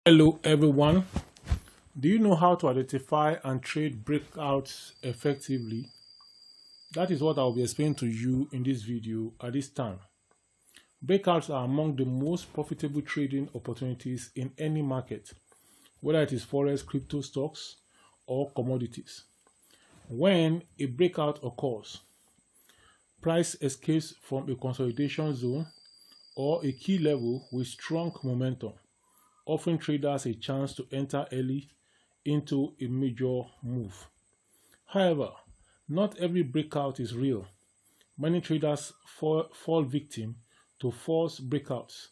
Hello everyone. Do you know how to identify and trade breakouts effectively? That is what I will be explaining to you in this video at this time. Breakouts are among the most profitable trading opportunities in any market, whether it is Forex, crypto, stocks, or commodities. When a breakout occurs, price escapes from a consolidation zone or a key level with strong momentum, offering traders a chance to enter early into a major move. However, not every breakout is real. Many traders fall victim to false breakouts,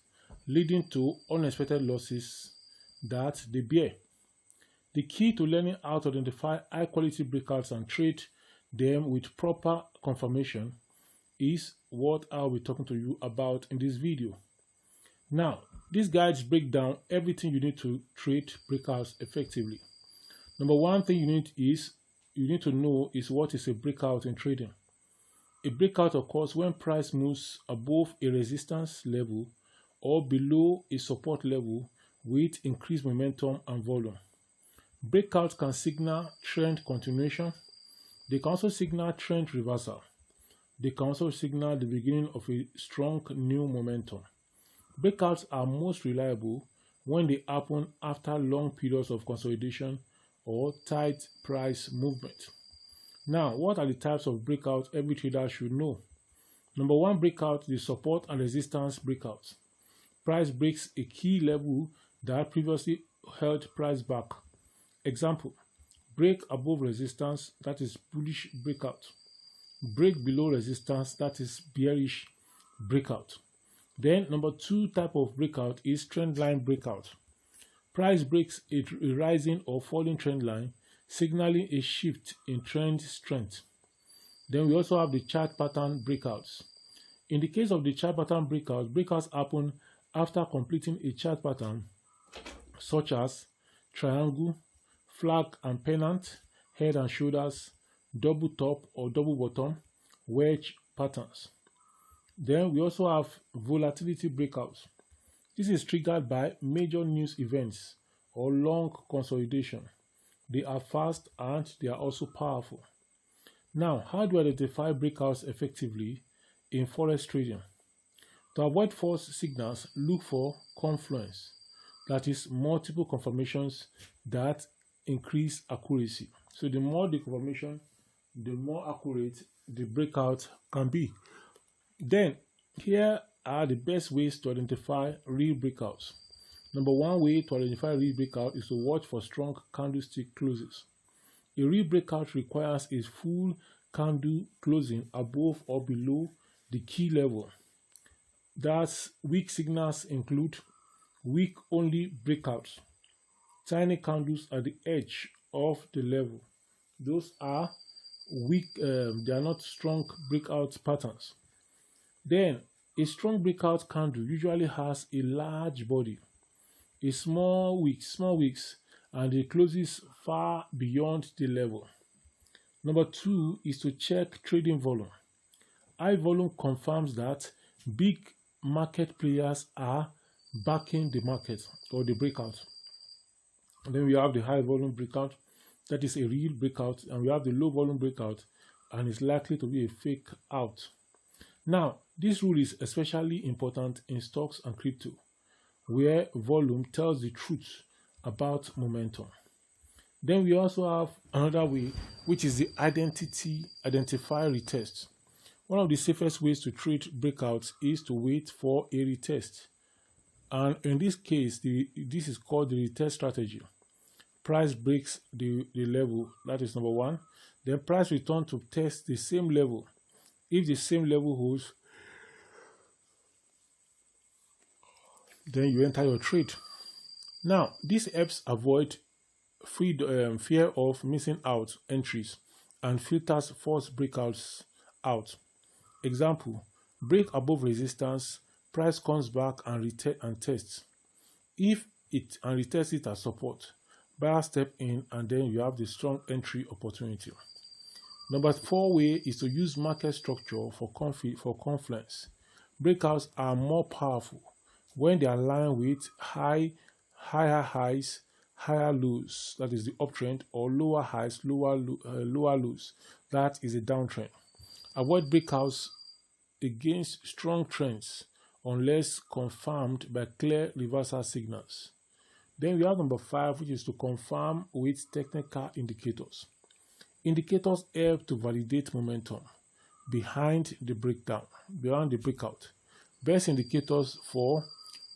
leading to unexpected losses that they bear. The key to learning how to identify high-quality breakouts and trade them with proper confirmation is what I'll be talking to you about in this video. Now, these guides break down everything you need to trade breakouts effectively. Number one thing you need to know is what is a breakout in trading. A breakout occurs when price moves above a resistance level or below a support level with increased momentum and volume. Breakouts can signal trend continuation. They can also signal trend reversal. They can also signal the beginning of a strong new momentum. Breakouts are most reliable when they happen after long periods of consolidation or tight price movement. Now, what are the types of breakouts every trader should know? Number one breakout, the support and resistance breakouts. Price breaks a key level that previously held price back. Example, break above resistance, that is bullish breakout. Break below resistance, that is bearish breakout. Then number two type of breakout is trend line breakout. Price breaks a rising or falling trend line, signaling a shift in trend strength. Then we also have the chart pattern breakouts. In the case of the chart pattern breakouts happen after completing a chart pattern such as triangle, flag and pennant, head and shoulders, double top or double bottom, wedge patterns. Then we also have volatility breakouts. This is triggered by major news events or long consolidation. They are fast and they are also powerful. Now, how do I identify breakouts effectively in Forex trading? To avoid false signals, look for confluence, that is multiple confirmations that increase accuracy. So the more the confirmation, the more accurate the breakout can be. Then, here are the best ways to identify real breakouts. Number one way to identify real breakout is to watch for strong candlestick closes. A real breakout requires a full candle closing above or below the key level. Thus, weak signals include weak only breakouts, tiny candles at the edge of the level. Those are weak, they are not strong breakout patterns. Then, a strong breakout candle usually has a large body, a small wicks, and it closes far beyond the level. Number two is to check trading volume. High volume confirms that big market players are backing the market or the breakout. And then we have the high volume breakout, that is a real breakout, and we have the low volume breakout, and it's likely to be a fake out. Now, this rule is especially important in stocks and crypto, where volume tells the truth about momentum. Then we also have another way, which is the identifier retest. One of the safest ways to trade breakouts is to wait for a retest. And in this case, this is called the retest strategy. Price breaks the level, that is number one. Then price return to test the same level. If the same level holds, then you enter your trade. Now, this helps avoid fear of missing out entries and filters false breakouts out. Example, break above resistance, price comes back and tests. If it and retests it as support, buyer step in and then you have the strong entry opportunity. Number four way is to use market structure for confluence. Breakouts are more powerful when they align with high higher highs, higher lows, that is the uptrend, or lower highs, lower lows, that is a downtrend. Avoid breakouts against strong trends unless confirmed by clear reversal signals. Then we have number 5, which is to confirm with technical indicators. Indicators help to validate momentum behind the breakout. Best indicators for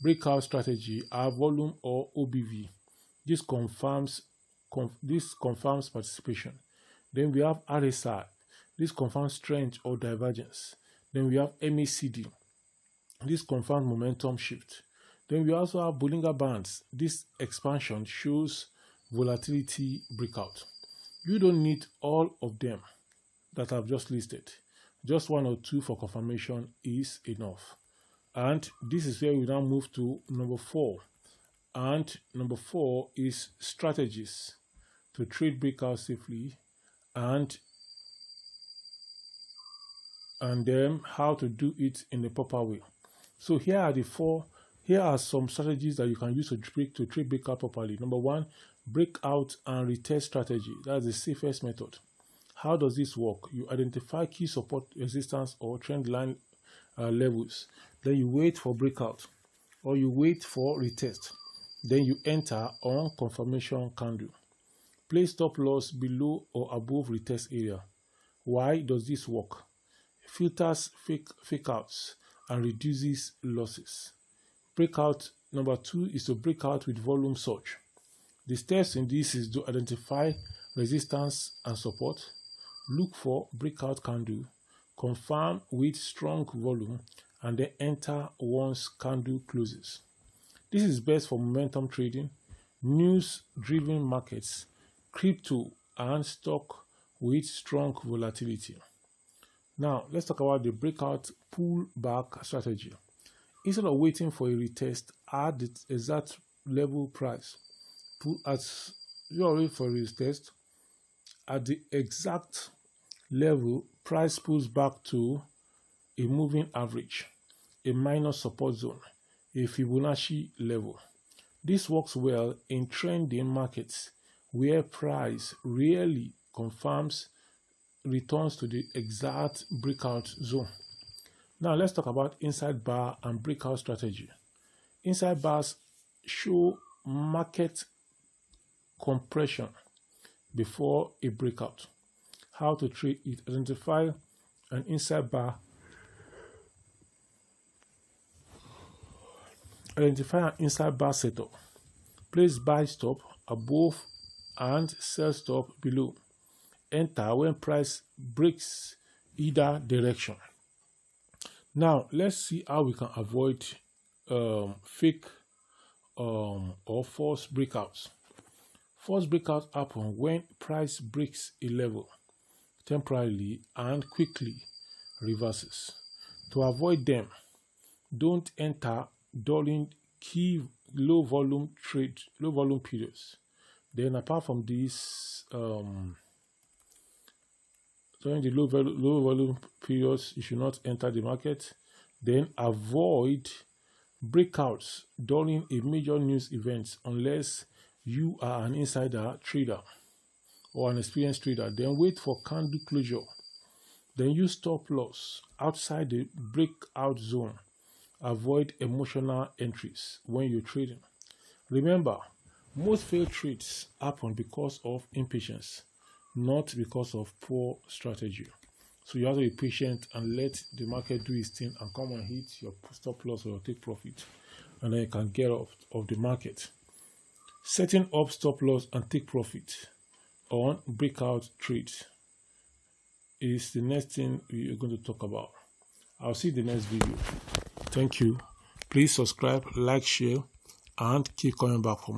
breakout strategy are volume or OBV. This confirms participation. Then we have RSI. This confirms strength or divergence. Then we have MACD. This confirms momentum shift. Then we also have Bollinger Bands. This expansion shows volatility breakout. You don't need all of them that I've just listed. Just 1 or 2 for confirmation is enough. And this is where we now move to number 4. And number 4 is strategies to trade breakout safely, and then how to do it in the proper way. So here are some strategies that you can use to trade breakout properly. Number 1, breakout and retest strategy. That's the safest method. How does this work? You identify key support, resistance, or trend line levels. Then you wait for breakout, or you wait for retest. Then you enter on confirmation candle. Place stop loss below or above retest area. Why does this work? Filters fake outs and reduces losses. Breakout number 2 is to break out with volume surge. The steps in this is to identify resistance and support, look for breakout candle, confirm with strong volume, and then enter once candle closes. This is best for momentum trading, news-driven markets, crypto, and stock with strong volatility. Now, let's talk about the breakout pullback strategy. Instead of waiting for a retest at the exact level price, as you are waiting for a retest at the exact level, price pulls back to a moving average, a minor support zone, a Fibonacci level. This works well in trending markets where price rarely confirms returns to the exact breakout zone. Now let's talk about inside bar and breakout strategy. Inside bars show market compression before a breakout. How to trade it? Identify an inside bar. Identify an inside bar setup. Place buy stop above and sell stop below. Enter when price breaks either direction. Now let's see how we can avoid fake or false breakouts. False breakouts happen when price breaks a level temporarily and quickly reverses. To avoid them, don't enter during key low volume periods. Then apart from this, during the low volume periods, you should not enter the market. Then avoid breakouts during a major news event unless you are an insider trader or an experienced trader. Then wait for candle closure. Then use stop loss outside the breakout zone. Avoid emotional entries when you're trading. Remember, most failed trades happen because of impatience, not because of poor strategy. So you have to be patient and let the market do its thing and come and hit your stop loss or your take profit, and then you can get off of the market. Setting up stop loss and take profit on breakout trades is the next thing we are going to talk about. I'll see you in the next video. Thank you. Please subscribe, like, share, and keep coming back for more.